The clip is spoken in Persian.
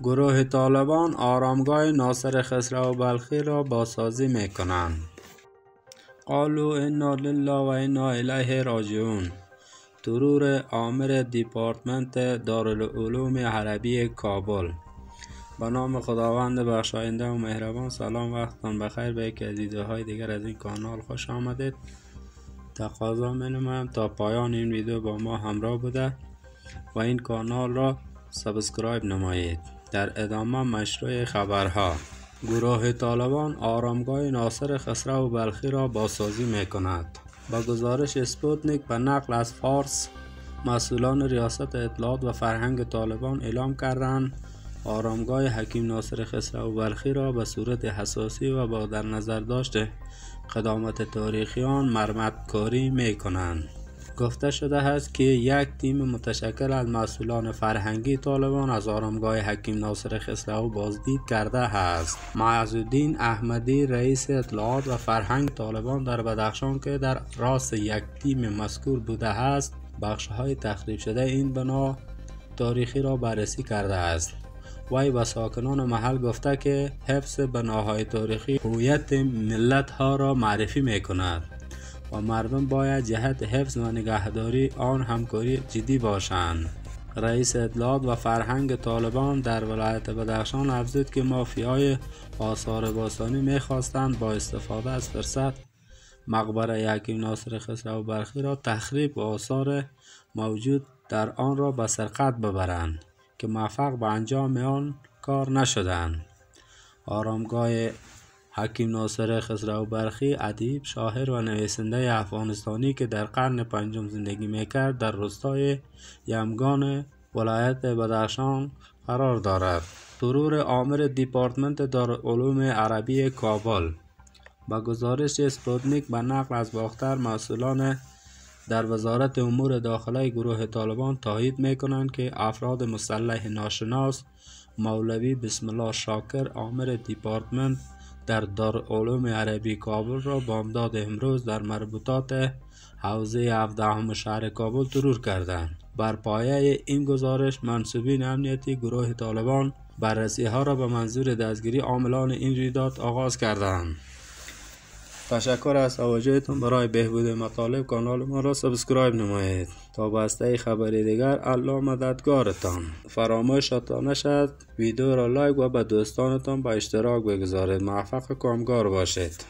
گروه طالبان آرامگاه ناصر خسرو بلخی را بازسازی میکنند. قالوا انا لله و انا الیه راجعون. ترور آمر دیپارتمنت دارالعلوم عربی کابل. به نام خداوند بخشاینده و مهربان. سلام، وقتتان بخیر. به یکی از ویدیوهای دیگر از این کانال خوش آمدید. تقاضا می‌نمایم تا پایان این ویدیو با ما همراه بوده و این کانال را سابسکرایب نمایید. در ادامه مشروع خبرها. گروه طالبان آرامگاه ناصر خسرو بلخی را بازسازی می‌کند. با گزارش اسپوتنیک به نقل از فارس، مسئولان ریاست اطلاعات و فرهنگ طالبان اعلام کردند آرامگاه حکیم ناصر خسرو بلخی را به صورت حساسی و با در نظر داشت قدامت تاریخی آن مرمتکاری می کنند. گفته شده است که یک تیم متشکل از مسئولان فرهنگی طالبان از آرامگاه حکیم ناصر خسرو بازدید کرده است. معزالدین احمدی، رئیس اطلاعات و فرهنگ طالبان در بدخشان که در راس یک تیم مذکور بوده است، بخش‌های تخریب شده این بنا تاریخی را بررسی کرده است. وی به ساکنان محل گفته که حفظ بناهای تاریخی هویت ملت ها را معرفی می کند و مردم باید جهت حفظ و نگهداری آن همکاری جدی باشند. رئیس اطلاعات و فرهنگ طالبان در ولایت بدخشان افزود که مافیای آثار باستانی می خواستند با استفاده از فرصت مقبره حکیم ناصر خسرو بلخی را تخریب و آثار موجود در آن را به سرقت ببرند که موفق به انجام آن کار نشدند. آرامگاه حکیم ناصر خسرو بلخی ادیب، شاعر و نویسنده افغانستانی که در قرن پنجم زندگی میکرد در روستای یمگان ولایت بدخشان قرار دارد. ترور آمر دیپارتمنت دارالعلوم عربی کابل. با گزارش اسپوتنیک به نقل از باختر، مسئولان در وزارت امور داخله گروه طالبان تایید میکنند که افراد مسلح ناشناس مولوی بسم الله شاکر آمر دیپارتمنت در دارالعلوم عربی کابل را بامداد امروز در مربوطات حوزه 17 شهر کابل ترور کردند. بر پایه این گزارش منصوبین امنیتی گروه طالبان بررسی ها را به منظور دستگیری عاملان این رویداد آغاز کردند. تشکر از توجهتون. برای بهبود مطالب کانال ما را سابسکرایب نمایید. تا بسته خبری دیگر الله مددگارتان. فراموشتان نشد ویدیو را لایک و به دوستانتان به اشتراک بگذارید. موفق و کامگار باشید.